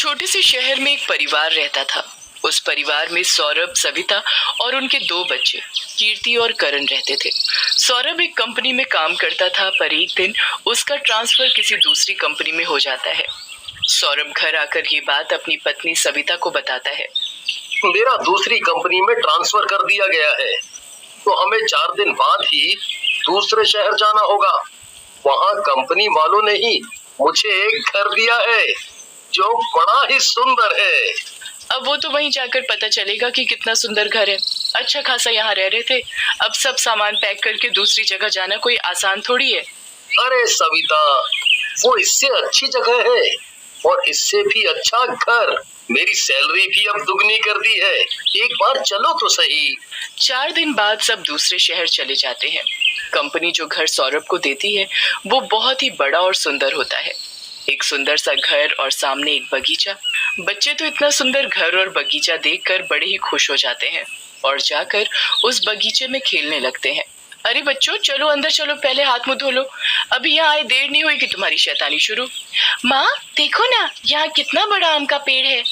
छोटे से शहर में एक परिवार रहता था। उस परिवार में सौरभ, सविता और उनके दो बच्चे कीर्ति और करण रहते थे। सौरभ एक कंपनी में काम करता था, पर एक दिन उसका ट्रांसफर किसी दूसरी कंपनी में हो जाता है। सौरभ घर आकर ये बात अपनी पत्नी सविता को बताता है। मेरा दूसरी कंपनी में ट्रांसफर कर दिया गया है, तो हमें 4 दिन बाद ही दूसरे शहर जाना होगा। वहाँ कंपनी वालों ने ही मुझे एक घर दिया है जो बड़ा ही सुंदर है। अब वो तो वहीं जाकर पता चलेगा कि कितना सुंदर घर है। अच्छा खासा यहाँ रह रहे थे, अब सब सामान पैक करके दूसरी जगह जाना कोई आसान थोड़ी है। अरे सविता, वो इससे अच्छी जगह है और इससे भी अच्छा घर। मेरी सैलरी भी अब दुगनी कर दी है। एक बार चलो तो सही। 4 दिन बाद सब दूसरे शहर चले जाते हैं। कंपनी जो घर सौरभ को देती है वो बहुत ही बड़ा और सुंदर होता है। एक सुंदर सा घर और सामने एक बगीचा। बच्चे तो इतना सुंदर घर और बगीचा देखकर बड़े ही खुश हो जाते हैं और जाकर उस बगीचे में खेलने लगते हैं। अरे बच्चों, चलो अंदर चलो, पहले हाथ मुंह धो लो, अभी यहाँ आए देर नहीं हुई कि तुम्हारी शैतानी शुरू। माँ देखो ना, यहाँ कितना बड़ा आम का पेड़ है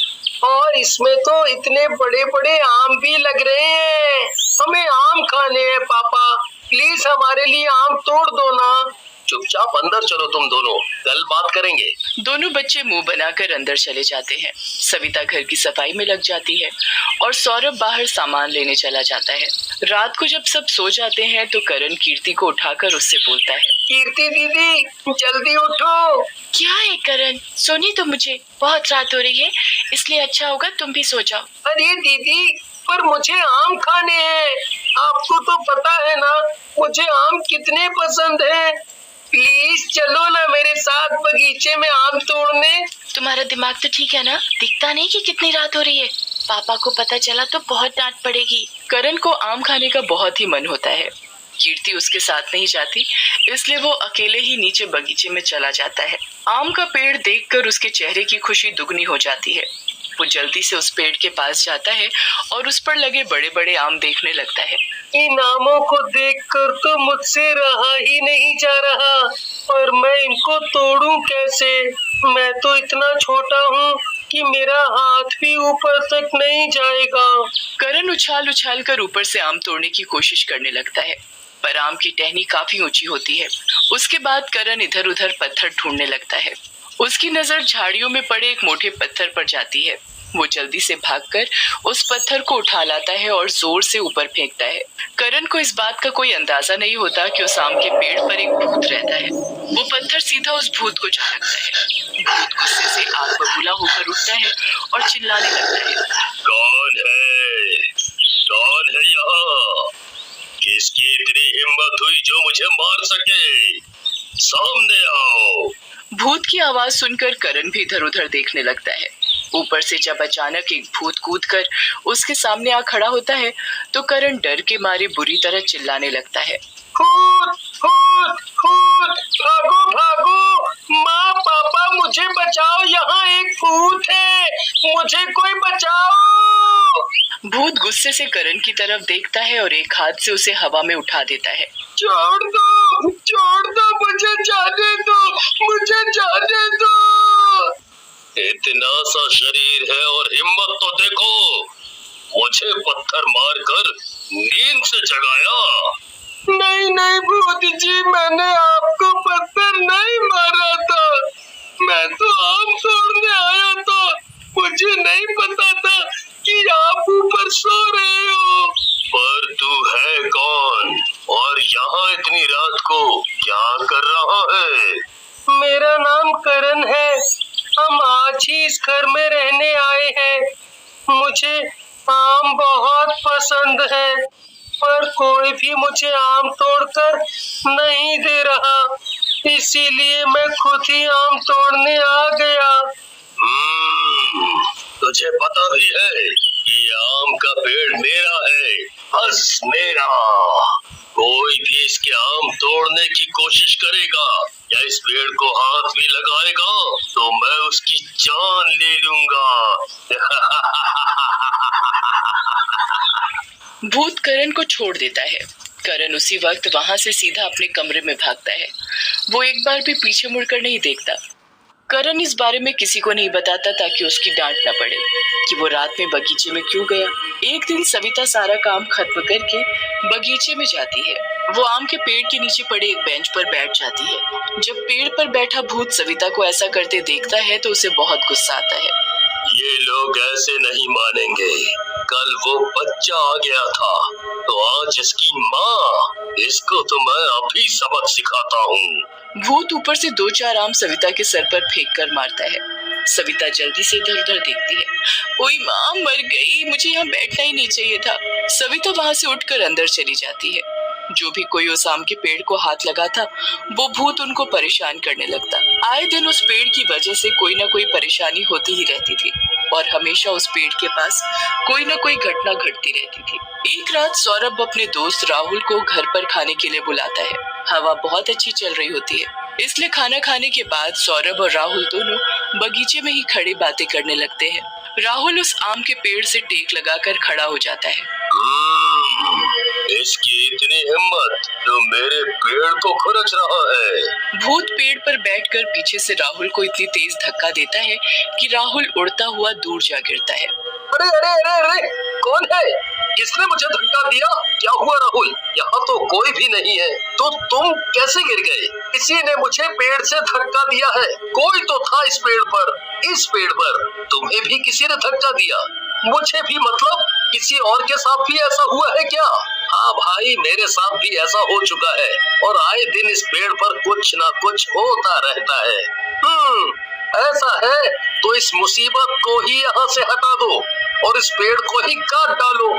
और इसमें तो इतने बड़े बड़े आम भी लग रहे हैं। हमें आम खाने हैं पापा, प्लीज हमारे लिए आम तोड़ दो ना। चुपचाप अंदर चलो तुम दोनों, कल बात करेंगे। दोनों बच्चे मुंह बनाकर अंदर चले जाते हैं। सविता घर की सफाई में लग जाती है और सौरभ बाहर सामान लेने चला जाता है। रात को जब सब सो जाते हैं तो करण कीर्ति को उठाकर उससे बोलता है। कीर्ति दीदी, जल्दी उठो। क्या है करण, सोनी तो मुझे, बहुत रात हो रही है, इसलिए अच्छा होगा तुम भी सो जाओ। अरे दीदी, पर मुझे आम खाने हैं। आपको तो पता है ना मुझे आम कितने पसंद हैं। प्लीज चलो ना मेरे साथ बगीचे में आम तोड़ने। तुम्हारा दिमाग तो ठीक है ना, दिखता नहीं कि कितनी रात हो रही है। पापा को पता चला तो बहुत डांट पड़ेगी। करण को आम खाने का बहुत ही मन होता है। कीर्ति उसके साथ नहीं जाती, इसलिए वो अकेले ही नीचे बगीचे में चला जाता है। आम का पेड़ देखकर उसके चेहरे की खुशी दुगनी हो जाती है। वो जल्दी से उस पेड़ के पास जाता है और उस पर लगे बड़े बड़े आम देखने लगता है। इन आमों को देखकर तो मुझसे रहा ही नहीं जा रहा, और मैं इनको तोड़ूं कैसे? मैं तो इतना छोटा हूँ कि मेरा हाथ भी ऊपर तक नहीं जाएगा। करण उछाल उछाल कर ऊपर से आम तोड़ने की कोशिश करने लगता है, पर आम की टहनी काफी ऊंची होती है। उसके बाद करण इधर उधर पत्थर ढूंढने लगता है। उसकी नजर झाड़ियों में पड़े एक मोटे पत्थर पर जाती है। वो जल्दी से भागकर उस पत्थर को उठा लाता है और जोर से ऊपर फेंकता है। करण को इस बात का कोई अंदाजा नहीं होता कि उस आम के पेड़ पर एक भूत रहता है। वो पत्थर सीधा उस भूत को जा लगता है। भूत गुस्से से आग बबूला होकर उठता है और चिल्लाने लगता है। कौन है? कौन है यहाँ? किसकी इतनी हिम्मत हुई जो मुझे मार सके? सामने आओ। भूत की आवाज सुनकर करण भी इधर उधर देखने लगता है। ऊपर से जब अचानक एक भूत कूदकर उसके सामने आ खड़ा होता है तो करण डर के मारे बुरी तरह चिल्लाने लगता है। भूत, भूत, भूत, भागो भागो, माँ पापा मुझे बचाओ, यहाँ एक भूत है, मुझे कोई बचाओ। भूत गुस्से से करण की तरफ देखता है और एक हाथ से उसे हवा में उठा देता है। छोड़ दो, मुझे जाने दो, मुझे जाने दो। इतना सा शरीर है और हिम्मत तो देखो, मुझे पत्थर मारकर नींद से जगाया। नहीं भूत जी, मैंने आपको पत्थर नहीं मारा था, मैं तो आम तोड़ने आया था। मुझे नहीं पता था कि आप ऊपर सो रहे हो। पर तू है कौन और यहाँ इतनी रात को क्या कर रहा है? मेरा नाम करण है, हम आज ही इस घर में रहने आए हैं। मुझे आम बहुत पसंद है, पर कोई भी मुझे आम तोड़कर नहीं दे रहा, इसीलिए मैं खुद ही आम तोड़ने आ गया। तुझे पता भी है कि आम का पेड़ मेरा है, बस मेरा। कोई भी इसके आम तोड़ने की कोशिश करेगा या इस पेड़ को हाथ भी लगाएगा तो मैं उसकी जान ले लूंगा। भूत करण को छोड़ देता है। करण उसी वक्त वहां से सीधा अपने कमरे में भागता है। वो एक बार भी पीछे मुड़कर नहीं देखता। करण इस बारे में किसी को नहीं बताता ताकि उसकी डांट न पड़े कि वो रात में बगीचे में क्यों गया। एक दिन सविता सारा काम खत्म करके बगीचे में जाती है। वो आम के पेड़ के नीचे पड़े एक बेंच पर बैठ जाती है। जब पेड़ पर बैठा भूत सविता को ऐसा करते देखता है तो उसे बहुत गुस्सा आता है। ये लोग ऐसे नहीं मानेंगे। कल वो बच्चा आ गया था तो आज इसकी माँ, इसको तो मैं अभी सबक सिखाता हूँ। भूत ऊपर से 2-4 आम सविता के सर पर फेंक कर मारता है। सविता जल्दी से इधर उधर देखती है। ओए माँ, मर गई, मुझे यहाँ बैठना ही नहीं चाहिए था। सविता वहाँ से उठकर अंदर चली जाती है। जो भी कोई उस आम के पेड़ को हाथ लगा था वो भूत उनको परेशान करने लगता। आए दिन उस पेड़ की वजह से कोई ना कोई परेशानी होती ही रहती थी और हमेशा उस पेड़ के पास कोई ना कोई घटना घटती रहती थी। एक रात सौरभ अपने दोस्त राहुल को घर पर खाने के लिए बुलाता है। हवा बहुत अच्छी चल रही होती है, इसलिए खाना खाने के बाद सौरभ और राहुल दोनों बगीचे में ही खड़े बातें करने लगते हैं। राहुल उस आम के पेड़ से टेक लगाकर खड़ा हो जाता है। इसकी इतनी हिम्मत जो मेरे पेड़ को खुरच रहा है। भूत पेड़ पर बैठकर पीछे से राहुल को इतनी तेज धक्का देता है कि राहुल उड़ता हुआ दूर जा गिरता है। अरे अरे अरे अरे, कौन है? किसने मुझे धक्का दिया? क्या हुआ राहुल? यहाँ तो कोई भी नहीं है। तो तुम कैसे गिर गए? किसी ने मुझे पेड़ से धक्का दिया है। कोई तो था इस पेड़ पर। इस पेड़ पर तुम्हें भी किसी ने धक्का दिया? मुझे भी, मतलब किसी और के साथ भी ऐसा हुआ है क्या? हाँ भाई, मेरे साथ भी ऐसा हो चुका है और आए दिन इस पेड़ पर कुछ ना कुछ होता रहता है। ऐसा है तो इस मुसीबत को ही यहाँ से हटा दो और इस पेड़ को ही काट डालो।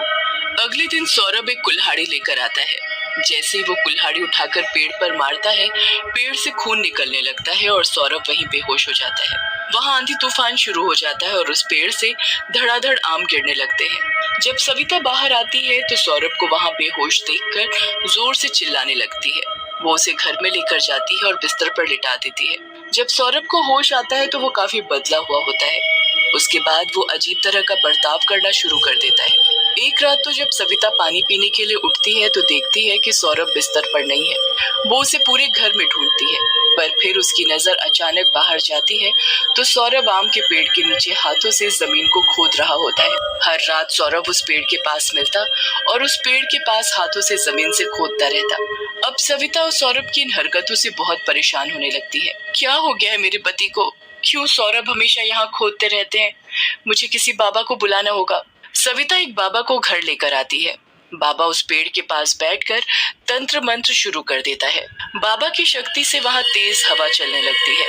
अगले दिन सौरभ एक कुल्हाड़ी लेकर आता है। जैसे ही वो कुल्हाड़ी उठाकर पेड़ पर मारता है, पेड़ से खून निकलने लगता है और सौरभ वहीं बेहोश हो जाता है। वहाँ आंधी तूफान शुरू हो जाता है और उस पेड़ से धड़ाधड़ आम गिरने लगते हैं। जब सविता बाहर आती है तो सौरभ को वहाँ बेहोश देखकर जोर से चिल्लाने लगती है। वो उसे घर में लेकर जाती है और बिस्तर पर लिटा देती है। जब सौरभ को होश आता है तो वो काफी बदला हुआ होता है। उसके बाद वो अजीब तरह का बर्ताव करना शुरू कर देता है। एक रात तो जब सविता पानी पीने के लिए उठती है तो देखती है कि सौरभ बिस्तर पर नहीं है। वो उसे पूरे घर में ढूंढती है, पर फिर उसकी नजर अचानक बाहर जाती है तो सौरभ आम के पेड़ के नीचे हाथों से जमीन को खोद रहा होता है। हर रात सौरभ उस पेड़ के पास मिलता और उस पेड़ के पास हाथों से जमीन से खोदता रहता। अब सविता और सौरभ की इन हरकतों से बहुत परेशान होने लगती है। क्या हो गया है मेरे पति को? क्यों सौरभ हमेशा यहाँ खोदते रहते हैं? मुझे किसी बाबा को बुलाना होगा। सविता एक बाबा को घर लेकर आती है। बाबा उस पेड़ के पास बैठकर तंत्र मंत्र शुरू कर देता है। बाबा की शक्ति से वहाँ तेज हवा चलने लगती है।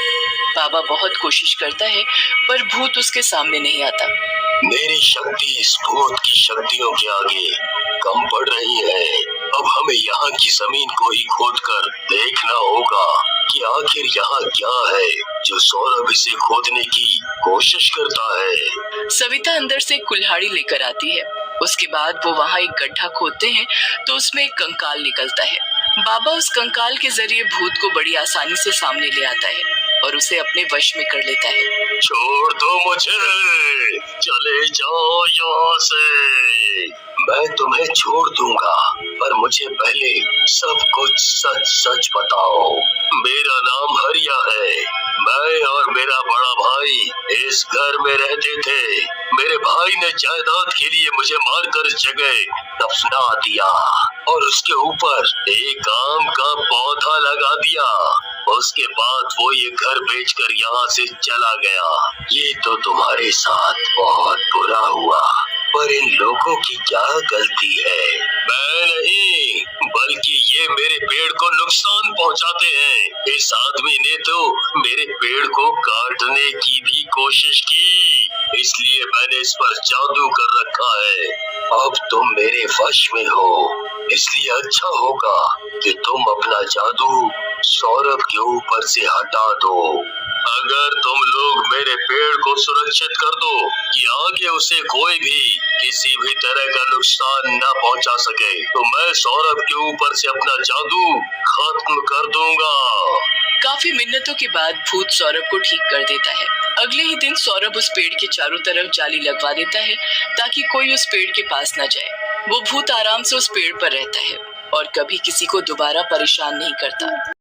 बाबा बहुत कोशिश करता है पर भूत उसके सामने नहीं आता। मेरी शक्ति इस भूत की शक्तियों के आगे कम पड़ रही है। अब हमें यहाँ की जमीन को ही खोदकर देखना होगा कि आखिर यहाँ क्या है जो सौरभ इसे खोदने की कोशिश करता है। सविता अंदर से कुल्हाड़ी लेकर आती है। उसके बाद वो वहाँ एक गड्ढा खोदते हैं तो उसमें एक कंकाल निकलता है। बाबा उस कंकाल के जरिए भूत को बड़ी आसानी से सामने ले आता है और उसे अपने वश में कर लेता है। छोड़ दो मुझे, चले जाओ यहाँ से। मैं तुम्हें छोड़ दूंगा, पर मुझे पहले सब कुछ सच सच बताओ। मेरा नाम हरिया है। मैं और मेरा बड़ा भाई इस घर में रहते थे। मेरे भाई ने जायदाद के लिए मुझे मारकर इस जगह दफना दिया और उसके ऊपर एक आम का पौधा लगा दिया। उसके बाद वो ये घर बेचकर यहाँ से चला गया। ये तो तुम्हारे साथ बहुत बुरा हुआ, पर इन लोगों की क्या गलती है? मैं नहीं, बल्कि ये मेरे पेड़ को नुकसान पहुँचाते हैं। इस आदमी ने तो मेरे पेड़ को काटने की भी कोशिश की, इसलिए मैंने इस पर जादू कर रखा है। अब तुम मेरे वश में हो, इसलिए अच्छा होगा कि तुम अपना जादू सौरभ के ऊपर से हटा दो। अगर तुम लोग मेरे पेड़ को सुरक्षित कर दो कि आगे उसे कोई भी किसी भी तरह का नुकसान न पहुंचा सके, तो मैं सौरभ के ऊपर से अपना जादू खत्म कर दूंगा। काफी मिन्नतों के बाद भूत सौरभ को ठीक कर देता है। अगले ही दिन सौरभ उस पेड़ के चारों तरफ जाली लगवा देता है ताकि कोई उस पेड़ के पास न जाए। वो भूत आराम से उस पेड़ पर रहता है और कभी किसी को दोबारा परेशान नहीं करता।